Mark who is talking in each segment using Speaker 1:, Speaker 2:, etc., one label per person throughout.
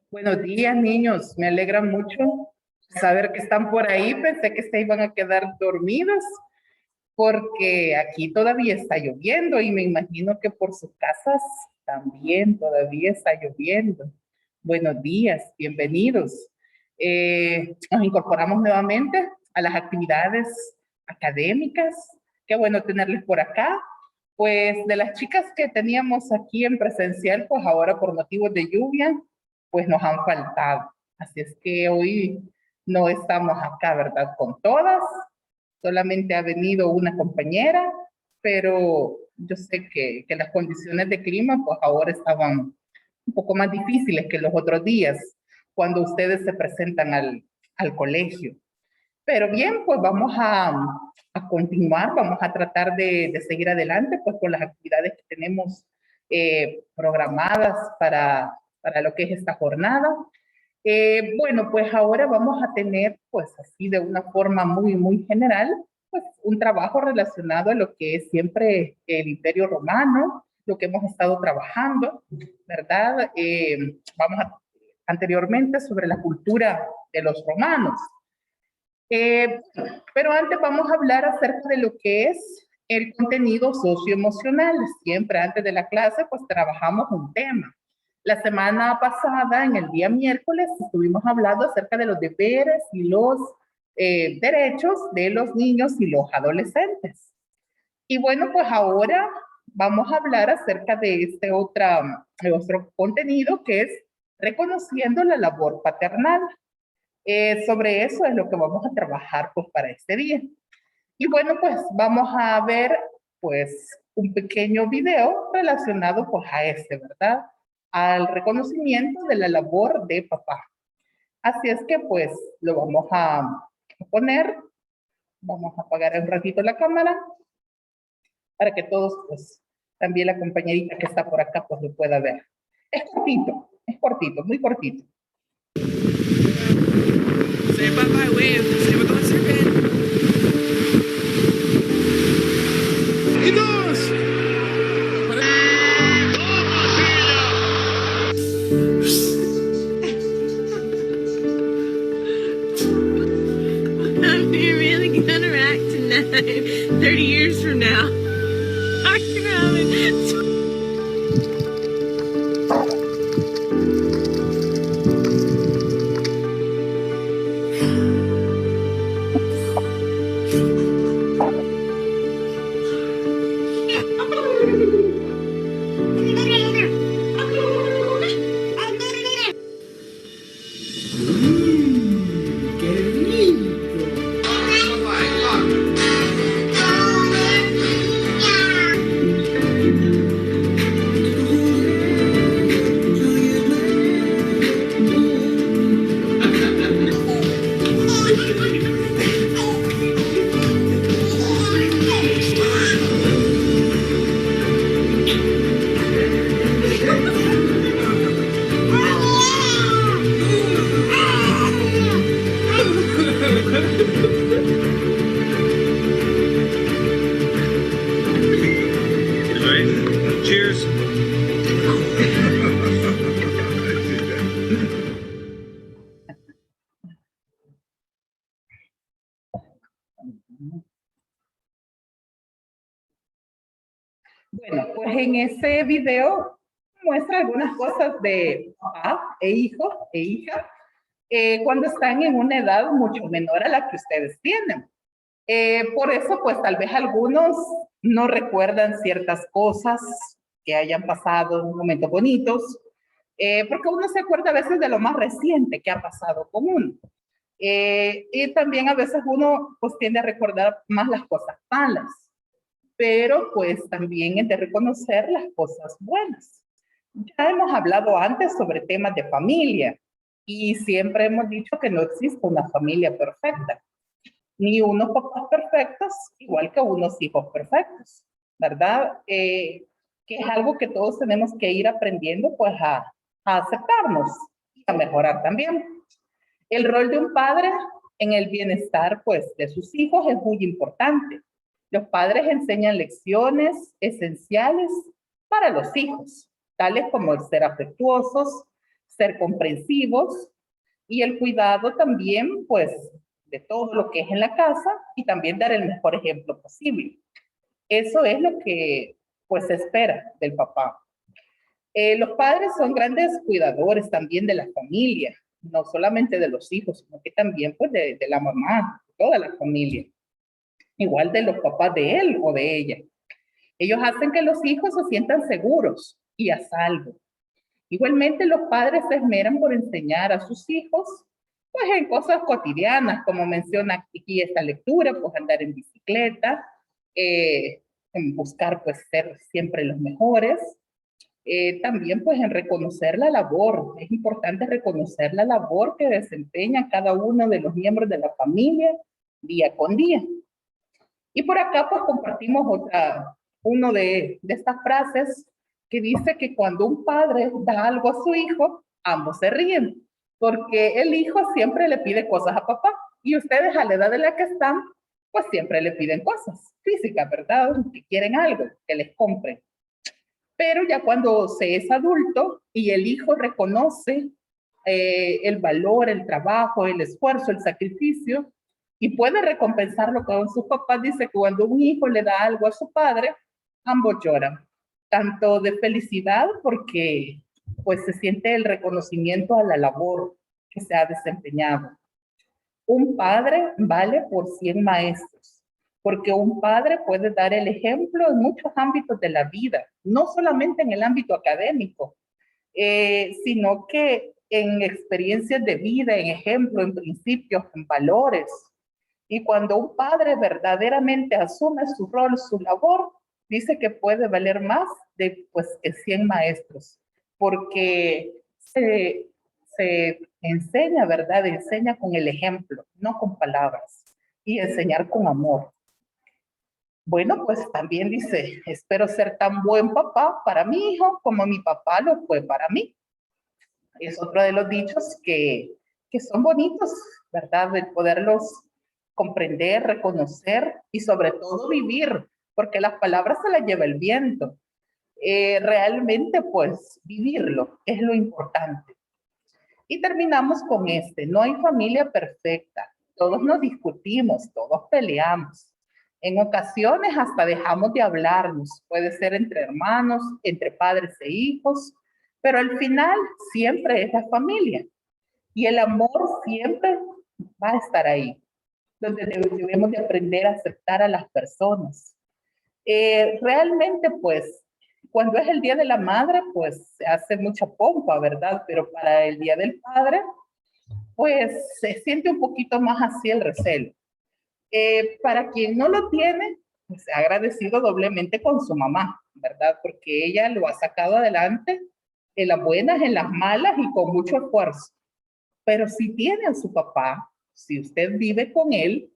Speaker 1: Buenos días, niños. Me alegra mucho saber que están por ahí. Pensé que se iban a quedar dormidos porque aquí todavía está lloviendo y me imagino que por sus casas también todavía está lloviendo. Buenos días, bienvenidos. Nos incorporamos nuevamente a las actividades académicas. Qué bueno tenerles por acá. Pues de las chicas que teníamos aquí en presencial, pues ahora por motivos de lluvia, pues nos han faltado. Así es que hoy no estamos acá, ¿verdad? Con todas. Solamente ha venido una compañera, pero yo sé que las condiciones de clima, pues ahora estaban un poco más difíciles que los otros días, cuando ustedes se presentan al colegio. Pero bien, pues vamos a continuar, vamos a tratar de seguir adelante pues con las actividades que tenemos programadas para lo que es esta jornada. Bueno, pues ahora vamos a tener, pues así de una forma muy general, pues un trabajo relacionado a lo que es siempre el Imperio Romano, lo que hemos estado trabajando, ¿verdad? Anteriormente sobre la cultura de los romanos. Pero antes vamos a hablar acerca de lo que es el contenido socioemocional. Siempre antes de la clase, pues trabajamos un tema. La semana pasada, en el día miércoles, estuvimos hablando acerca de los deberes y los derechos de los niños y los adolescentes. Y bueno, pues ahora vamos a hablar acerca de otro contenido que es reconociendo la labor paternal. Sobre eso es lo que vamos a trabajar pues para este día. Y bueno, pues vamos a ver pues un pequeño video relacionado pues a ¿verdad? Al reconocimiento de la labor de papá. Así es que pues lo vamos a poner, vamos a apagar un ratito la cámara para que todos pues también la compañerita que está por acá pues lo pueda ver. Es cortito, muy cortito.
Speaker 2: Say bye-bye, wave. Say we're going surfing.
Speaker 3: ¡Y dos!
Speaker 2: You're really gonna act tonight. 30 years from now. I can have it.
Speaker 3: Cheers.
Speaker 1: Bueno, pues en ese video muestra algunas cosas de papá e hijo e hija cuando están en una edad mucho menor a la que ustedes tienen. Por eso, pues tal vez algunos no recuerdan ciertas cosas que hayan pasado en momentos bonitos, porque uno se acuerda a veces de lo más reciente que ha pasado con uno. Y también a veces uno pues tiende a recordar más las cosas malas, pero pues también es de reconocer las cosas buenas. Ya hemos hablado antes sobre temas de familia y siempre hemos dicho que no existe una familia perfecta, ni unos papás perfectos, igual que unos hijos perfectos, ¿verdad? Que es algo que todos tenemos que ir aprendiendo pues a aceptarnos y a mejorar también. El rol de un padre en el bienestar pues de sus hijos es muy importante. Los padres enseñan lecciones esenciales para los hijos, tales como el ser afectuosos, ser comprensivos y el cuidado también, pues, de todo lo que es en la casa y también dar el mejor ejemplo posible. Eso es lo que, pues, se espera del papá. Los padres son grandes cuidadores también de la familia, no solamente de los hijos, sino que también, pues, de la mamá, de toda la familia. Igual de los papás de él o de ella. Ellos hacen que los hijos se sientan seguros y a salvo. Igualmente, los padres se esmeran por enseñar a sus hijos, pues en cosas cotidianas, como menciona aquí esta lectura, pues andar en bicicleta, en buscar pues ser siempre los mejores. También pues en reconocer la labor. Es importante reconocer la labor que desempeña cada uno de los miembros de la familia día con día. Y por acá pues compartimos uno de estas frases que dice que cuando un padre da algo a su hijo, ambos se ríen, porque el hijo siempre le pide cosas a papá y ustedes a la edad de la que están, pues siempre le piden cosas físicas, ¿verdad? Que quieren algo, que les compren. Pero ya cuando se es adulto y el hijo reconoce el valor, el trabajo, el esfuerzo, el sacrificio, y puede recompensarlo con sus papás, dice que cuando un hijo le da algo a su padre, ambos lloran, tanto de felicidad porque pues se siente el reconocimiento a la labor que se ha desempeñado. Un padre vale por 100 maestros, porque un padre puede dar el ejemplo en muchos ámbitos de la vida, no solamente en el ámbito académico, sino que en experiencias de vida, en ejemplo, en principios, en valores. Y cuando un padre verdaderamente asume su rol, su labor, dice que puede valer más de pues, que 100 maestros, porque se enseña, ¿verdad? Enseña con el ejemplo, no con palabras, y enseñar con amor. Bueno, pues también dice, espero ser tan buen papá para mi hijo como mi papá lo fue para mí. Es otro de los dichos que son bonitos, ¿verdad? De poderlos comprender, reconocer y sobre todo vivir, porque las palabras se las lleva el viento. Realmente, pues, vivirlo es lo importante. Y terminamos con no hay familia perfecta. Todos nos discutimos, todos peleamos. En ocasiones hasta dejamos de hablarnos. Puede ser entre hermanos, entre padres e hijos, pero al final siempre es la familia. Y el amor siempre va a estar ahí, donde debemos de aprender a aceptar a las personas. Realmente, pues, cuando es el Día de la Madre, pues se hace mucha pompa, ¿verdad? Pero para el Día del Padre, pues se siente un poquito más así el recelo. Para quien no lo tiene, pues ha agradecido doblemente con su mamá, ¿verdad? Porque ella lo ha sacado adelante en las buenas, en las malas y con mucho esfuerzo. Pero si tiene a su papá, si usted vive con él,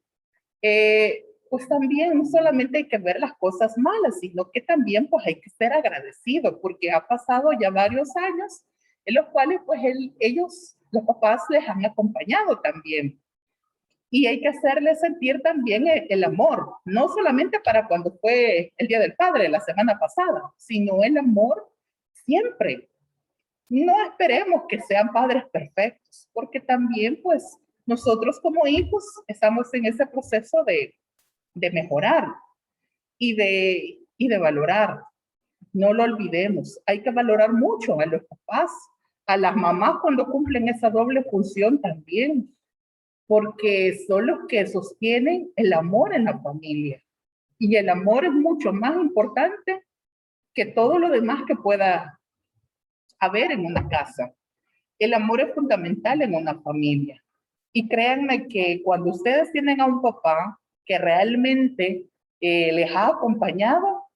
Speaker 1: pues también no solamente hay que ver las cosas malas, sino que también pues hay que ser agradecido, porque ha pasado ya varios años en los cuales pues ellos, los papás les han acompañado también. Y hay que hacerles sentir también el amor, no solamente para cuando fue el Día del Padre, la semana pasada, sino el amor siempre. No esperemos que sean padres perfectos, porque también pues nosotros como hijos estamos en ese proceso de mejorar y de valorar. No lo olvidemos, hay que valorar mucho a los papás, a las mamás cuando cumplen esa doble función también, porque son los que sostienen el amor en la familia. Y el amor es mucho más importante que todo lo demás que pueda haber en una casa. El amor es fundamental en una familia. Y créanme que cuando ustedes tienen a un papá que realmente les ha acompañado,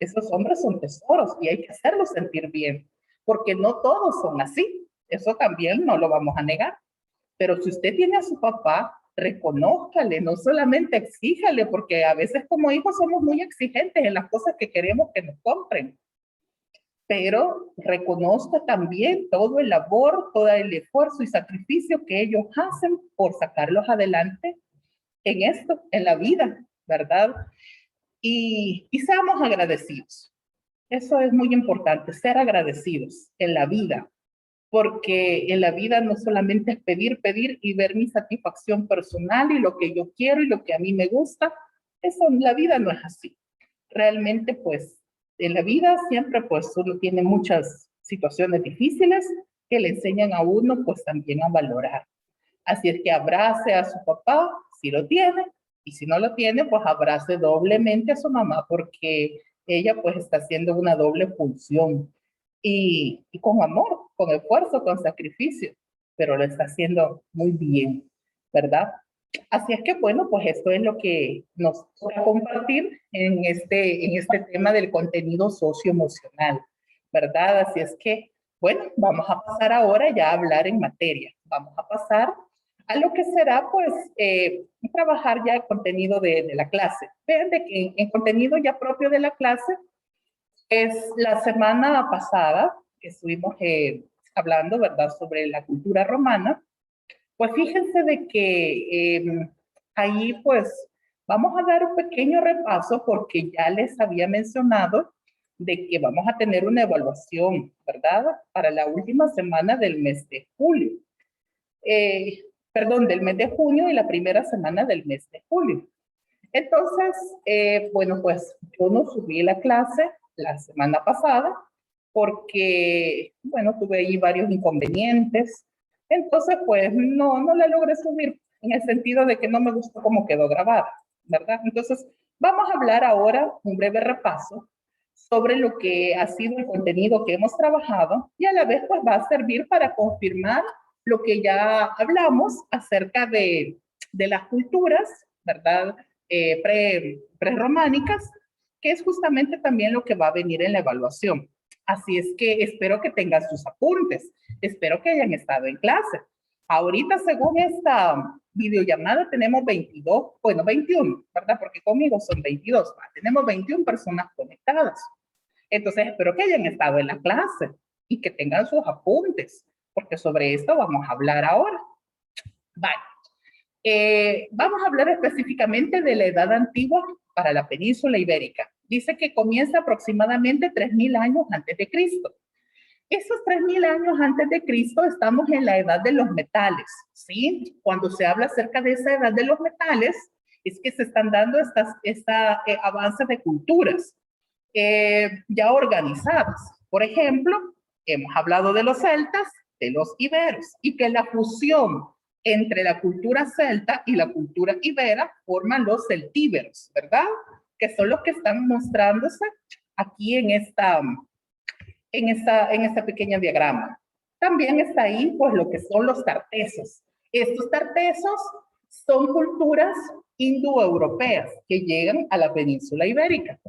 Speaker 1: esos hombres son tesoros y hay que hacerlos sentir bien, porque no todos son así. Eso también no lo vamos a negar. Pero si usted tiene a su papá, reconózcale, no solamente exíjale, porque a veces como hijos somos muy exigentes en las cosas que queremos que nos compren. Pero reconozca también todo el labor, todo el esfuerzo y sacrificio que ellos hacen por sacarlos adelante en esto, en la vida, ¿verdad? Y seamos agradecidos. Eso es muy importante, ser agradecidos en la vida, porque en la vida no solamente es pedir, pedir y ver mi satisfacción personal y lo que yo quiero y lo que a mí me gusta. Eso, la vida no es así. Realmente, pues, en la vida siempre, pues, uno tiene muchas situaciones difíciles que le enseñan a uno, pues, también a valorar. Así es que abrace a su papá, si lo tiene, y si no lo tiene, pues abrace doblemente a su mamá, porque ella, pues, está haciendo una doble función. Y con amor, con esfuerzo, con sacrificio, pero lo está haciendo muy bien, ¿verdad? Así es que, bueno, pues esto es lo que nos toca compartir en este tema del contenido socioemocional, ¿verdad? Así es que, bueno, vamos a pasar ahora ya a hablar en materia. Vamos a pasar a lo que será, pues, trabajar ya el contenido de la clase. Vean de que en contenido ya propio de la clase es la semana pasada que estuvimos hablando, ¿verdad?, sobre la cultura romana. Pues fíjense de que ahí pues vamos a dar un pequeño repaso porque ya les había mencionado de que vamos a tener una evaluación, ¿verdad? Para la última semana del mes de julio. Perdón, del mes de junio y la primera semana del mes de julio. Entonces, bueno, pues yo no subí la clase la semana pasada porque, bueno, tuve ahí varios inconvenientes. Entonces, pues no la logré subir en el sentido de que no me gustó cómo quedó grabada, ¿verdad? Entonces, vamos a hablar ahora un breve repaso sobre lo que ha sido el contenido que hemos trabajado y a la vez pues va a servir para confirmar lo que ya hablamos acerca de las culturas, ¿verdad? Prerománicas, que es justamente también lo que va a venir en la evaluación. Así es que espero que tengan sus apuntes, espero que hayan estado en clase. Ahorita, según esta videollamada, tenemos 22, bueno, 21, ¿verdad? Porque conmigo son 22, tenemos 21 personas conectadas. Entonces, espero que hayan estado en la clase y que tengan sus apuntes, porque sobre esto vamos a hablar ahora. Vale. Vamos a hablar específicamente de la edad antigua para la península ibérica. Dice que comienza aproximadamente 3000 años antes de Cristo. Esos 3000 años antes de Cristo estamos en la edad de los metales, ¿sí? Cuando se habla acerca de esa edad de los metales, es que se están dando avances de culturas ya organizadas. Por ejemplo, hemos hablado de los celtas, de los iberos, y que la fusión entre la cultura celta y la cultura ibera forman los celtíberos, ¿verdad? Que son los que están mostrándose aquí en esta pequeña diagrama. También está ahí, pues, lo que son los tartesos. Estos tartesos son culturas indoeuropeas que llegan a la península ibérica.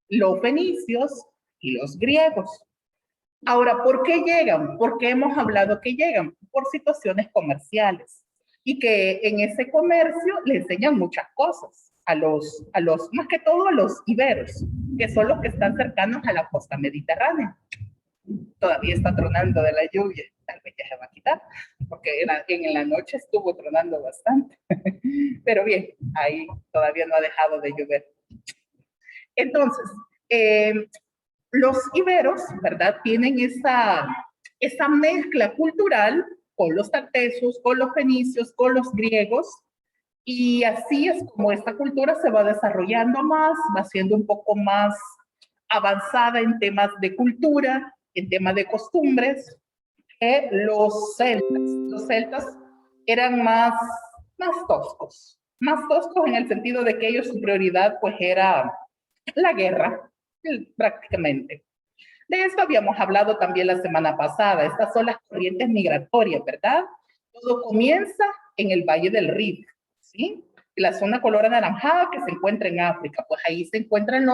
Speaker 1: Los fenicios y los griegos. Ahora, ¿por qué llegan? Porque hemos hablado que llegan por situaciones comerciales y que en ese comercio le enseñan muchas cosas más que todo a los iberos, que son los que están cercanos a la costa mediterránea. Todavía está tronando de la lluvia, tal vez ya se va a quitar, porque en la noche estuvo tronando bastante. Pero bien, ahí todavía no ha dejado de llover. Entonces, los iberos, ¿verdad? Tienen esa mezcla cultural con los tartesos, con los fenicios, con los griegos, y así es como esta cultura se va desarrollando más, va siendo un poco más avanzada en temas de cultura, en temas de costumbres. Los celtas. Los celtas eran más toscos en el sentido de que ellos su prioridad pues era la guerra, prácticamente. De esto habíamos hablado también la semana pasada. Estas son las corrientes migratorias, ¿verdad? Todo comienza en el Valle del Rift, ¿sí? La zona color anaranjada que se encuentra en África, pues ahí se encuentran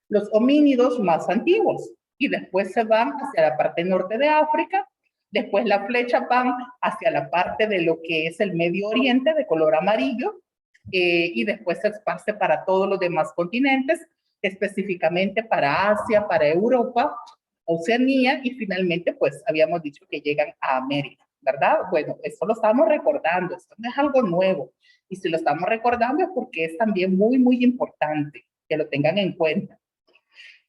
Speaker 1: los homínidos más antiguos y después se van hacia la parte norte de África, después la flecha van hacia la parte de lo que es el Medio Oriente de color amarillo y después se esparce para todos los demás continentes, específicamente para Asia, para Europa, Oceanía y finalmente pues habíamos dicho que llegan a América, ¿verdad? Bueno, eso lo estamos recordando, esto no es algo nuevo y si lo estamos recordando es porque es también muy, muy importante que lo tengan en cuenta.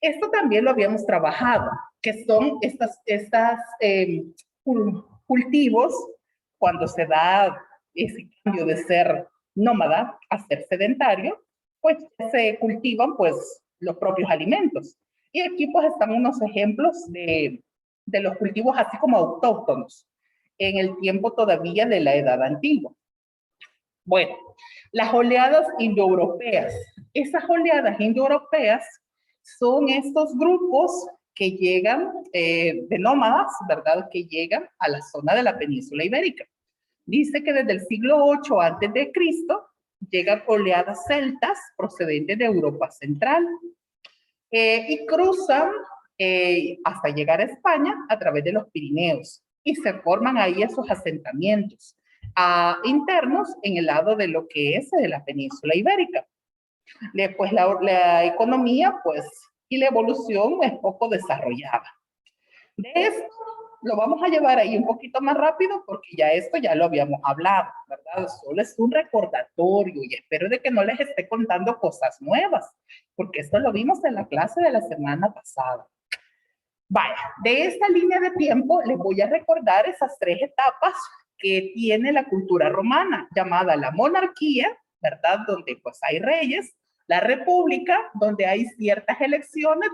Speaker 1: Esto también lo habíamos trabajado, que son cultivos cuando se da ese cambio de ser nómada a ser sedentario, pues se cultivan pues los propios alimentos. Y aquí pues están unos ejemplos de los cultivos así como autóctonos en el tiempo todavía de la Edad Antigua. Bueno, las oleadas indoeuropeas. Esas oleadas indoeuropeas son estos grupos que llegan de nómadas, ¿verdad? Que llegan a la zona de la península ibérica. Dice que desde el siglo VIII antes de Cristo llegan oleadas celtas procedentes de Europa Central y cruzan hasta llegar a España a través de los Pirineos y se forman ahí esos asentamientos internos en el lado de lo que es de la península ibérica. Después la economía pues y la evolución es poco desarrollada. De esto lo vamos a llevar ahí un poquito más rápido porque ya esto ya lo habíamos hablado, ¿verdad? Solo es un recordatorio y espero de que no les esté contando cosas nuevas, porque esto lo vimos en la clase de la semana pasada. Vaya, de esta línea de tiempo les voy a recordar esas 3 etapas que tiene la cultura romana, llamada la monarquía, ¿verdad? Donde pues hay reyes, la república, donde hay ciertas elecciones,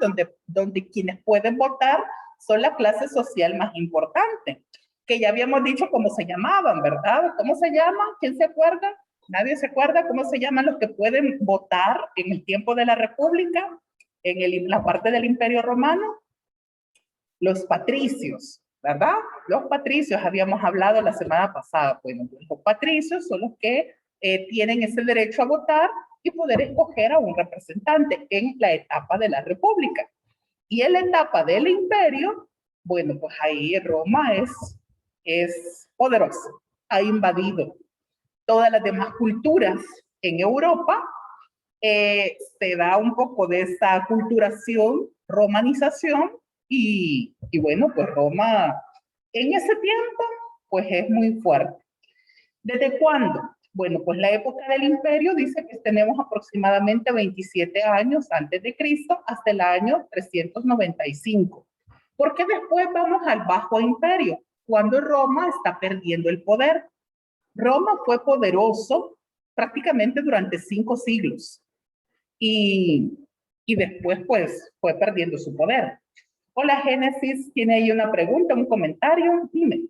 Speaker 1: donde quienes pueden votar son la clase social más importante, que ya habíamos dicho cómo se llamaban, ¿verdad? ¿Cómo se llaman? ¿Quién se acuerda? ¿Nadie se acuerda cómo se llaman los que pueden votar en el tiempo de la república, en la parte del imperio romano? Los patricios, ¿verdad? Los patricios, habíamos hablado la semana pasada, bueno, los patricios son los que tienen ese derecho a votar y poder escoger a un representante en la etapa de la república. Y en la etapa del imperio, bueno, pues ahí Roma es poderoso, ha invadido todas las demás culturas en Europa, se da un poco de esa culturación, romanización, y bueno, pues Roma en ese tiempo, pues es muy fuerte. ¿Desde cuándo? Bueno, pues la época del imperio dice que tenemos aproximadamente 27 años antes de Cristo hasta el año 395. Porque después vamos al Bajo Imperio, cuando Roma está perdiendo el poder. Roma fue poderoso prácticamente durante 5 siglos y después pues fue perdiendo su poder. Hola, Génesis, ¿tiene ahí una pregunta, un comentario? Dime.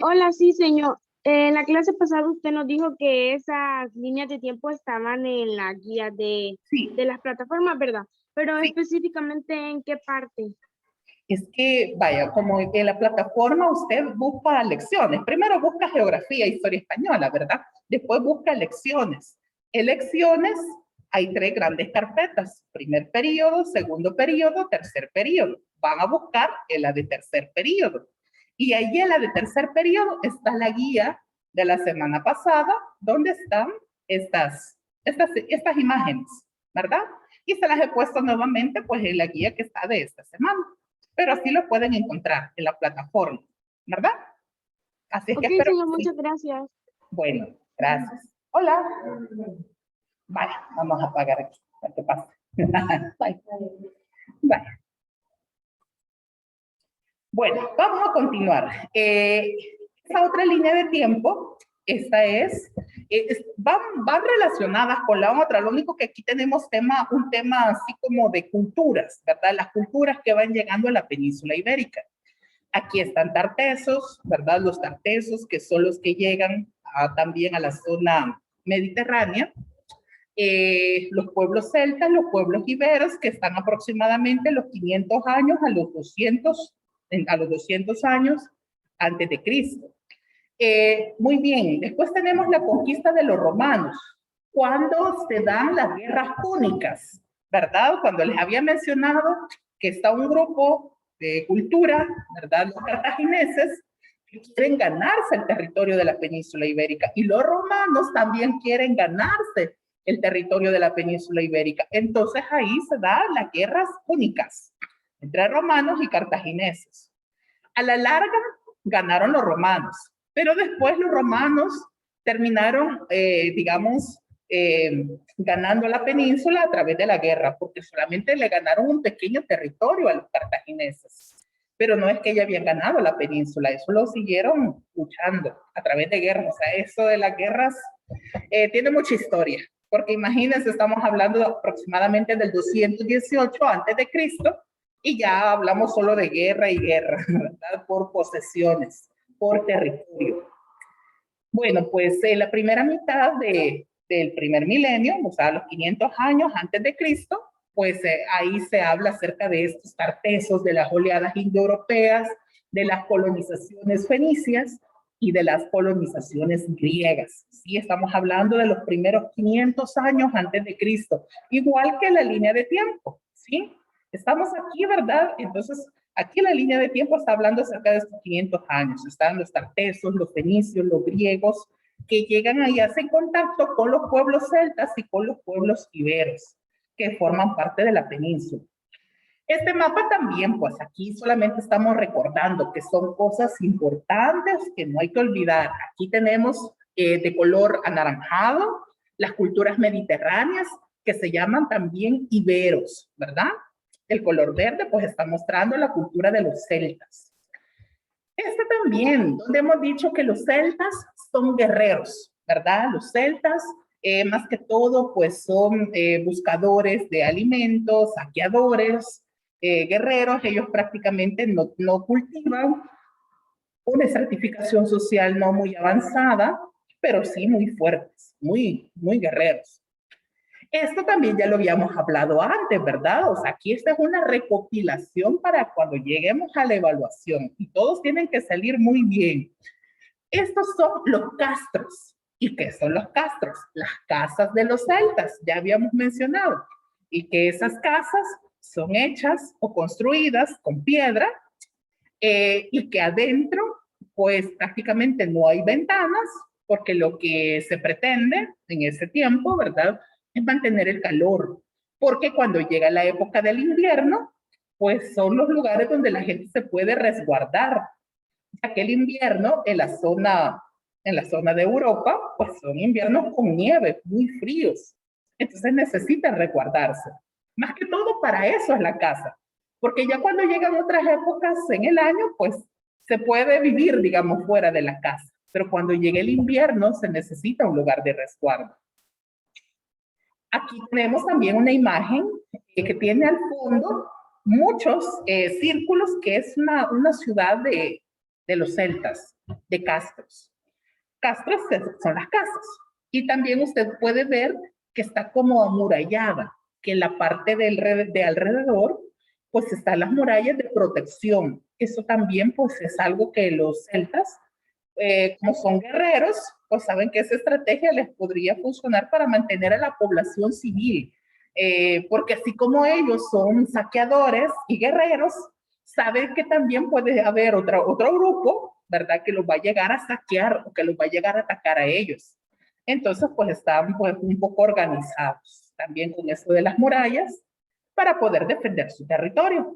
Speaker 4: Hola, sí, señor. En la clase pasada usted nos dijo que esas líneas de tiempo estaban en la guía de las plataformas, ¿verdad? Pero
Speaker 1: Sí.
Speaker 4: Específicamente, ¿en qué parte?
Speaker 1: Es que, vaya, como en la plataforma usted busca lecciones. Primero busca geografía, historia española, ¿verdad? Después busca lecciones. En lecciones hay 3 grandes carpetas. Primer periodo, segundo periodo, tercer periodo. Van a buscar en la de tercer periodo. Y ahí en la de tercer periodo está la guía de la semana pasada, donde están estas imágenes, ¿verdad? Y se las he puesto nuevamente pues en la guía que está de esta semana. Pero así lo pueden encontrar en la plataforma, ¿verdad? Así es que espero.
Speaker 4: Señor, muchas gracias.
Speaker 1: Bueno, gracias. Hola. Vale, vamos a apagar aquí. ¿Qué pasa? Bye. Bye. Bueno, vamos a continuar. Esta otra línea de tiempo, esta van relacionadas con la otra. Lo único que aquí tenemos un tema así como de culturas, ¿verdad? Las culturas que van llegando a la península ibérica. Aquí están tartesos, ¿verdad? Los tartesos que son los que llegan también a la zona mediterránea. Los pueblos celtas, los pueblos iberos, que están aproximadamente los 500 años a los 200 años antes de Cristo. Muy bien, después tenemos la conquista de los romanos, cuando se dan las guerras púnicas, ¿verdad? Cuando les había mencionado que está un grupo de cultura, ¿verdad? Los cartagineses, que quieren ganarse el territorio de la península ibérica, y los romanos también quieren ganarse el territorio de la península ibérica. Entonces ahí se dan las guerras púnicas entre romanos y cartagineses. A la larga ganaron los romanos, pero después los romanos terminaron, digamos, ganando la península a través de la guerra, porque solamente le ganaron un pequeño territorio a los cartagineses. Pero no es que ya habían ganado la península, eso lo siguieron luchando a través de guerras. O sea, eso de las guerras tiene mucha historia, porque imagínense, estamos hablando aproximadamente del 218 antes de Cristo, y ya hablamos solo de guerra y guerra, ¿verdad? Por posesiones, por territorio. Bueno, pues en la primera mitad del primer milenio, o sea, los 500 años antes de Cristo, pues ahí se habla acerca de estos tartesos, de las oleadas indoeuropeas, de las colonizaciones fenicias y de las colonizaciones griegas. Sí, estamos hablando de los primeros 500 años antes de Cristo, igual que la línea de tiempo, ¿sí? Estamos aquí, ¿verdad? Entonces, aquí la línea de tiempo está hablando acerca de estos 500 años. Están los tartesos, los fenicios, los griegos, que llegan ahí, hacen contacto con los pueblos celtas y con los pueblos iberos, que forman parte de la península. Este mapa también, pues aquí solamente estamos recordando que son cosas importantes que no hay que olvidar. Aquí tenemos de color anaranjado las culturas mediterráneas, que se llaman también iberos, ¿verdad? El color verde, pues está mostrando la cultura de los celtas. Este también, donde hemos dicho que los celtas son guerreros, ¿verdad? Los celtas, más que todo, pues son buscadores de alimentos, saqueadores, guerreros. Ellos prácticamente no cultivan una estratificación social no muy avanzada, pero sí muy fuertes, muy guerreros. Esto también ya lo habíamos hablado antes, ¿verdad? O sea, aquí esta es una recopilación para cuando lleguemos a la evaluación y todos tienen que salir muy bien. Estos son los castros. ¿Y qué son los castros? Las casas de los celtas, ya habíamos mencionado. Y que esas casas son hechas o construidas con piedra y que adentro, pues prácticamente no hay ventanas, porque lo que se pretende en ese tiempo, ¿verdad?, es mantener el calor, porque cuando llega la época del invierno, pues son los lugares donde la gente se puede resguardar. Ya que el invierno en la zona de Europa, pues son inviernos con nieve, muy fríos. Entonces necesitan resguardarse. Más que todo para eso es la casa, porque ya cuando llegan otras épocas en el año, pues se puede vivir, digamos, fuera de la casa. Pero cuando llegue el invierno se necesita un lugar de resguardo. Aquí tenemos también una imagen que tiene al fondo muchos círculos, que es una ciudad de los celtas, de castros. Castros son las casas. Y también usted puede ver que está como amurallada, que en la parte de alrededor, pues están las murallas de protección. Eso también, pues, es algo que los celtas, como son guerreros, pues saben que esa estrategia les podría funcionar para mantener a la población civil, porque así como ellos son saqueadores y guerreros, saben que también puede haber otro grupo, ¿verdad?, que los va a llegar a saquear o que los va a llegar a atacar a ellos. Entonces, pues están pues un poco organizados también con eso de las murallas para poder defender su territorio.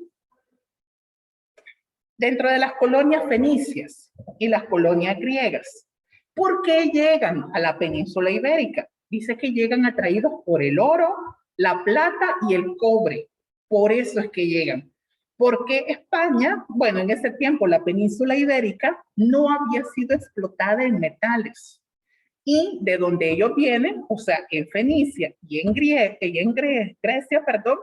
Speaker 1: Dentro de las colonias fenicias y las colonias griegas, ¿por qué llegan a la península ibérica? Dice que llegan atraídos por el oro, la plata y el cobre. Por eso es que llegan. Porque España, bueno, en ese tiempo la península ibérica no había sido explotada en metales. Y de donde ellos vienen, o sea, en Fenicia y en Grecia, perdón,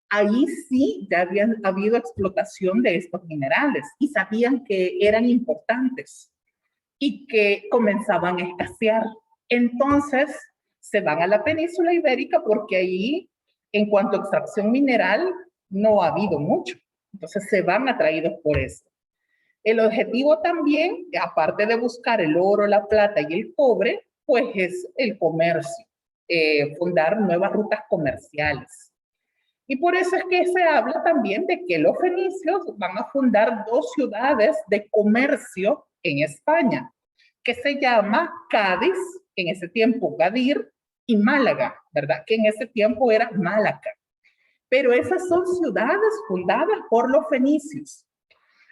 Speaker 1: ahí sí ya habían habido explotación de estos minerales y sabían que eran importantes y que comenzaban a escasear. Entonces se van a la península ibérica porque ahí, en cuanto a extracción mineral, no ha habido mucho. Entonces se van atraídos por eso. El objetivo también, aparte de buscar el oro, la plata y el cobre, pues es el comercio, fundar nuevas rutas comerciales. Y por eso es que se habla también de que los fenicios van a fundar 2 ciudades de comercio en España, que se llama Cádiz, en ese tiempo Gadir, y Málaga, ¿verdad?, que en ese tiempo era Málaca. Pero esas son ciudades fundadas por los fenicios.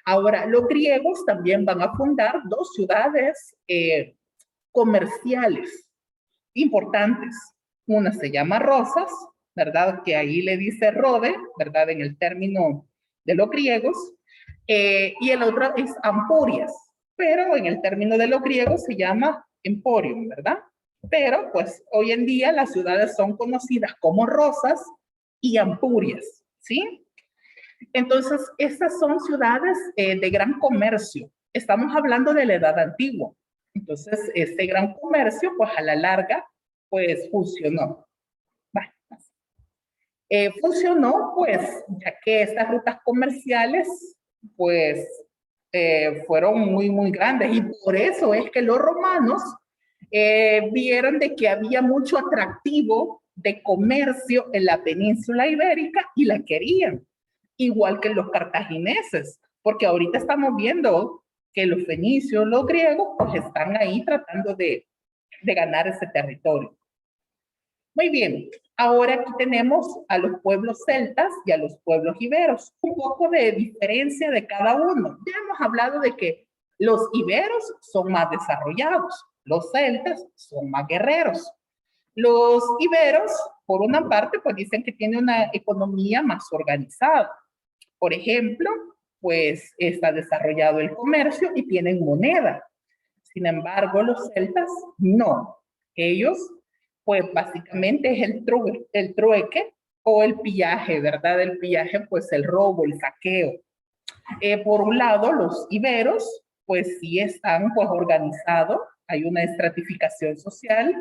Speaker 1: Ahora, los griegos también van a fundar 2 ciudades comerciales, importantes. Una se llama Rosas, ¿verdad? Que ahí le dice Rode, ¿verdad? En el término de los griegos. Y el otro es Ampurias, pero en el término de los griegos se llama Emporium, ¿verdad? Pero pues hoy en día las ciudades son conocidas como Rosas y Ampurias, ¿sí? Entonces, estas son ciudades de gran comercio. Estamos hablando de la Edad Antigua. Entonces, este gran comercio, pues a la larga, pues funcionó. Funcionó, pues, ya que estas rutas comerciales, pues, fueron muy, muy grandes. Y por eso es que los romanos vieron de que había mucho atractivo de comercio en la península ibérica y la querían, igual que los cartagineses, porque ahorita estamos viendo que los fenicios, los griegos, pues están ahí tratando de ganar ese territorio. Muy bien, ahora aquí tenemos a los pueblos celtas y a los pueblos iberos. Un poco de diferencia de cada uno. Ya hemos hablado de que los iberos son más desarrollados, los celtas son más guerreros. Los iberos, por una parte, pues dicen que tienen una economía más organizada. Por ejemplo, pues está desarrollado el comercio y tienen moneda. Sin embargo, los celtas no. Ellos pues básicamente es el trueque o el pillaje, ¿verdad? El pillaje, pues el robo, el saqueo. Por un lado, los iberos, pues sí están pues organizados, hay una estratificación social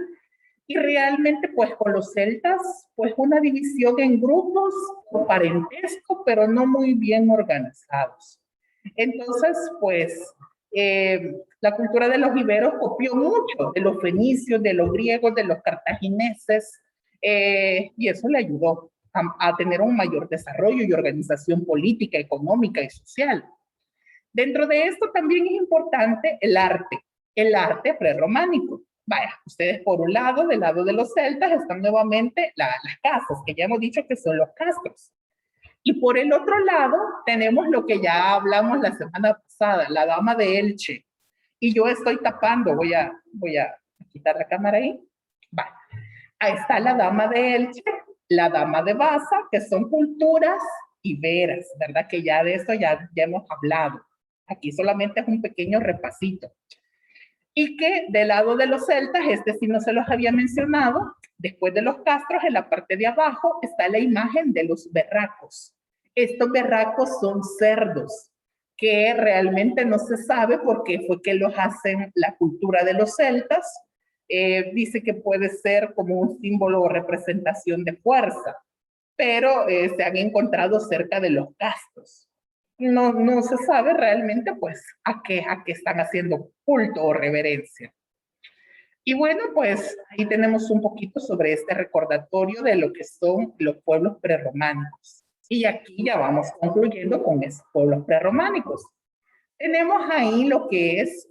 Speaker 1: y realmente pues con los celtas, pues una división en grupos o parentesco, pero no muy bien organizados. Entonces, pues la cultura de los iberos copió mucho de los fenicios, de los griegos, de los cartagineses, y eso le ayudó a tener un mayor desarrollo y organización política, económica y social. Dentro de esto también es importante el arte prerrománico. Vaya, ustedes por un lado, del lado de los celtas, están nuevamente las casas, que ya hemos dicho que son los castros. Y por el otro lado, tenemos lo que ya hablamos la semana pasada, la dama de Elche. Y yo estoy tapando, voy a quitar la cámara ahí. Vale. Ahí está la dama de Elche, la dama de Baza, que son culturas iberas, ¿verdad? Que ya de eso ya hemos hablado. Aquí solamente es un pequeño repasito. Y que del lado de los celtas, este sí no se los había mencionado, después de los castros, en la parte de abajo está la imagen de los berracos. Estos berracos son cerdos, que realmente no se sabe por qué fue que los hacen la cultura de los celtas. Dice que puede ser como un símbolo o representación de fuerza, pero se han encontrado cerca de los castros. No se sabe realmente pues a qué están haciendo culto o reverencia. Y bueno, pues ahí tenemos un poquito sobre este recordatorio de lo que son los pueblos prerrománicos. Y aquí ya vamos concluyendo con esos pueblos prerrománicos. Tenemos ahí lo que es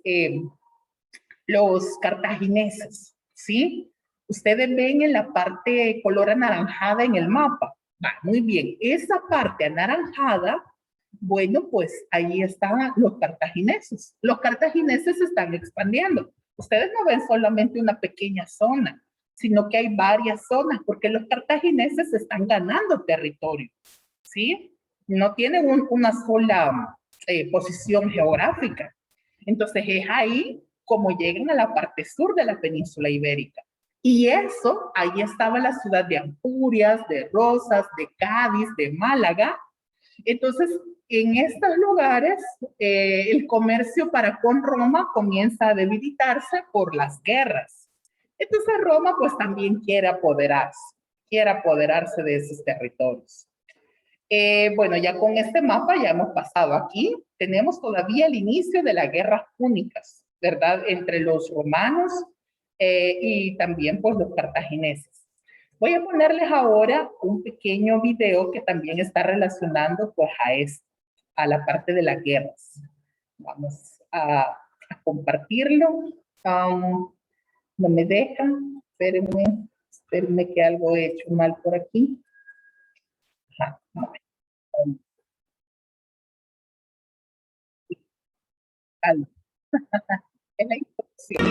Speaker 1: los cartagineses, ¿sí? Ustedes ven en la parte color anaranjada en el mapa. Va, muy bien. Esa parte anaranjada, bueno, pues ahí están los cartagineses. Los cartagineses se están expandiendo. Ustedes no ven solamente una pequeña zona, sino que hay varias zonas, porque los cartagineses están ganando territorio, ¿sí? No tienen una sola posición geográfica. Entonces es ahí como llegan a la parte sur de la península ibérica. Y eso, ahí estaba la ciudad de Ampurias, de Rosas, de Cádiz, de Málaga. Entonces, en estos lugares, el comercio para con Roma comienza a debilitarse por las guerras. Entonces, Roma pues también quiere apoderarse de esos territorios. Bueno, ya con este mapa ya hemos pasado aquí. Tenemos todavía el inicio de las guerras púnicas, ¿verdad? Entre los romanos y también pues los cartagineses. Voy a ponerles ahora un pequeño video que también está relacionando pues a la parte de las guerras. Vamos a compartirlo. No me dejan. Espérenme que algo he hecho mal por aquí. Ajá, no. Es la instrucción.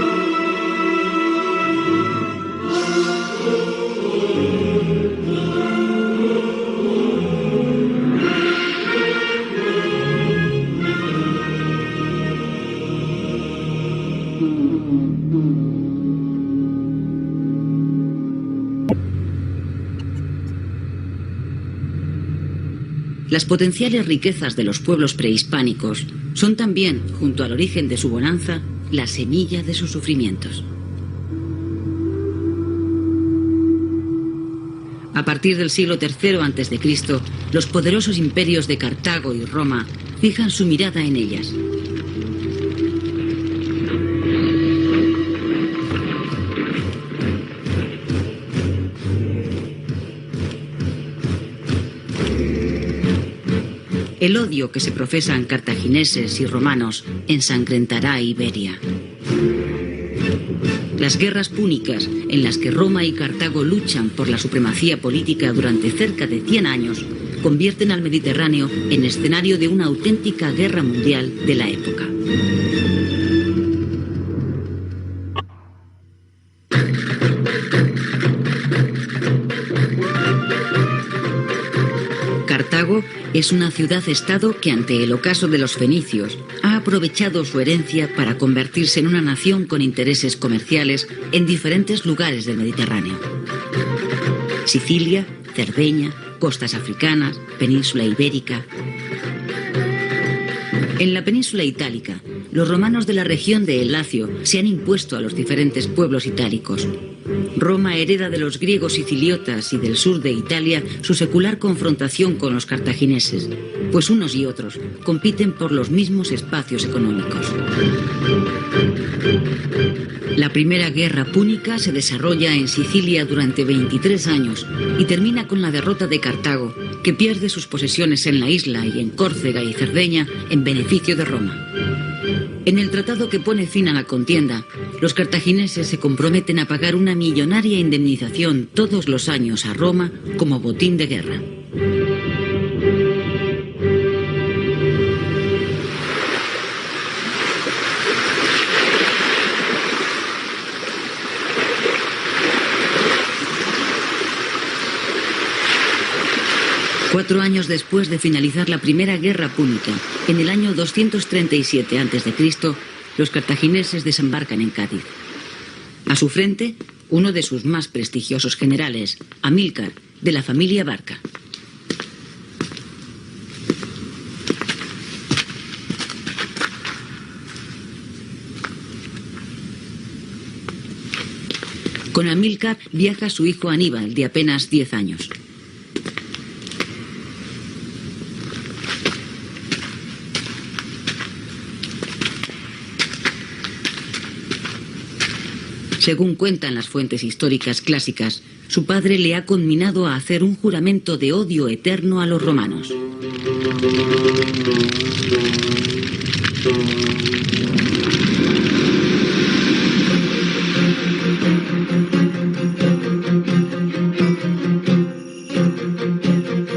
Speaker 5: Las potenciales riquezas de los pueblos prehispánicos son también, junto al origen de su bonanza, la semilla de sus sufrimientos. A partir del siglo III a.C., los poderosos imperios de Cartago y Roma fijan su mirada en ellas. El odio que se profesan cartagineses y romanos ensangrentará Iberia. Las guerras púnicas, en las que Roma y Cartago luchan por la supremacía política durante cerca de 100 años, convierten al Mediterráneo en escenario de una auténtica guerra mundial de la época. Cartago es una ciudad-estado que, ante el ocaso de los fenicios, ha aprovechado su herencia para convertirse en una nación con intereses comerciales en diferentes lugares del Mediterráneo. Sicilia, Cerdeña, costas africanas, península ibérica. En la península itálica, los romanos de la región de El Lacio se han impuesto a los diferentes pueblos itálicos. Roma hereda de los griegos siciliotas y del sur de Italia su secular confrontación con los cartagineses, pues unos y otros compiten por los mismos espacios económicos. La primera guerra púnica se desarrolla en Sicilia durante 23 años y termina con la derrota de Cartago, que pierde sus posesiones en la isla y en Córcega y Cerdeña en beneficio de Roma. En el tratado que pone fin a la contienda, los cartagineses se comprometen a pagar una millonaria indemnización todos los años a Roma como botín de guerra. Cuatro años después de finalizar la primera guerra púnica, en el año 237 a.C., los cartagineses desembarcan en Cádiz. A su frente, uno de sus más prestigiosos generales, Amílcar, de la familia Barca. Con Amílcar viaja su hijo Aníbal, de apenas 10 años. Según cuentan las fuentes históricas clásicas, su padre le ha conminado a hacer un juramento de odio eterno a los romanos.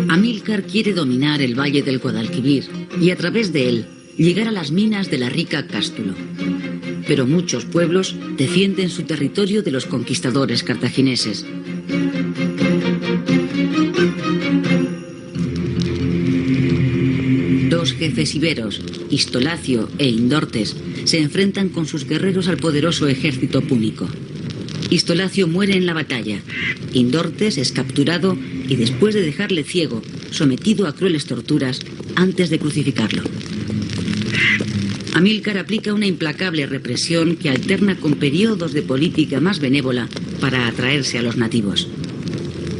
Speaker 5: Amílcar quiere dominar el valle del Guadalquivir y, a través de él, llegar a las minas de la rica Cástulo. Pero muchos pueblos defienden su territorio de los conquistadores cartagineses. Dos jefes iberos, Histolacio e Indortes, se enfrentan con sus guerreros al poderoso ejército púnico. Histolacio muere en la batalla. Indortes es capturado y, después de dejarle ciego, sometido a crueles torturas antes de crucificarlo. Amílcar aplica una implacable represión que alterna con periodos de política más benévola para atraerse a los nativos.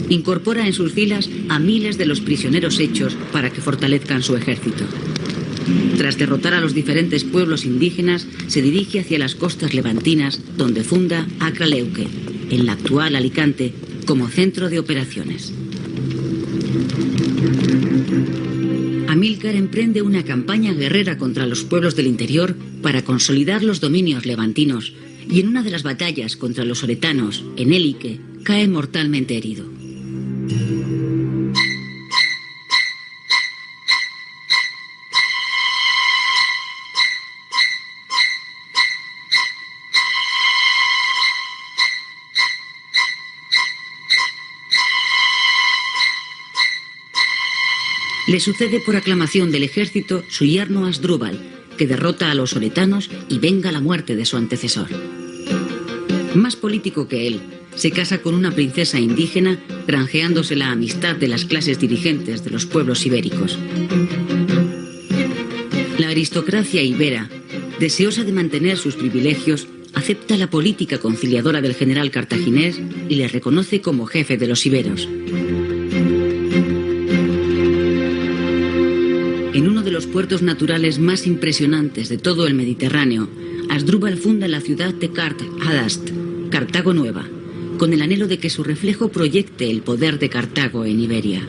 Speaker 5: Incorpora en sus filas a miles de los prisioneros hechos para que fortalezcan su ejército. Tras derrotar a los diferentes pueblos indígenas, se dirige hacia las costas levantinas, donde funda Acraleuque, en la actual Alicante, como centro de operaciones. Amílcar emprende una campaña guerrera contra los pueblos del interior para consolidar los dominios levantinos, y en una de las batallas contra los oretanos, en Élique, cae mortalmente herido. Le sucede por aclamación del ejército su yerno Asdrúbal, que derrota a los oretanos y venga la muerte de su antecesor. Más político que él, se casa con una princesa indígena, granjeándose la amistad de las clases dirigentes de los pueblos ibéricos. La aristocracia ibera, deseosa de mantener sus privilegios, acepta la política conciliadora del general cartaginés y le reconoce como jefe de los iberos. En uno de los puertos naturales más impresionantes de todo el Mediterráneo, Asdrúbal funda la ciudad de Kart-Hadast, Cartago Nueva, con el anhelo de que su reflejo proyecte el poder de Cartago en Iberia.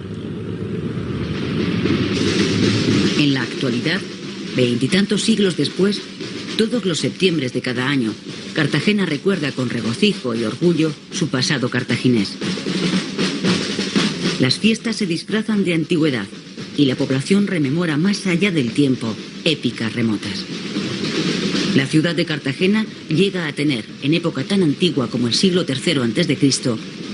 Speaker 5: En la actualidad, 20 y tantos siglos después, todos los septiembres de cada año, Cartagena recuerda con regocijo y orgullo su pasado cartaginés. Las fiestas se disfrazan de antigüedad y la población rememora más allá del tiempo épicas remotas. La ciudad de Cartagena llega a tener, en época tan antigua como el siglo III a.C.,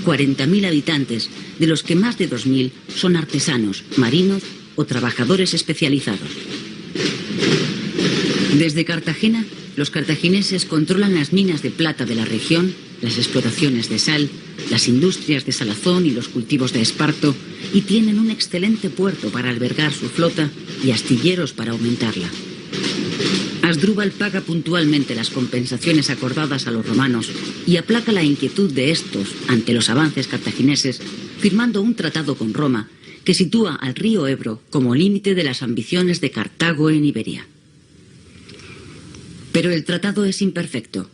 Speaker 5: 40.000 habitantes, de los que más de 2.000 son artesanos, marinos o trabajadores especializados. Desde Cartagena, los cartagineses controlan las minas de plata de la región, las explotaciones de sal, las industrias de salazón y los cultivos de esparto, y tienen un excelente puerto para albergar su flota y astilleros para aumentarla. Asdrúbal paga puntualmente las compensaciones acordadas a los romanos y aplaca la inquietud de estos ante los avances cartagineses, firmando un tratado con Roma que sitúa al río Ebro como límite de las ambiciones de Cartago en Iberia. Pero el tratado es imperfecto.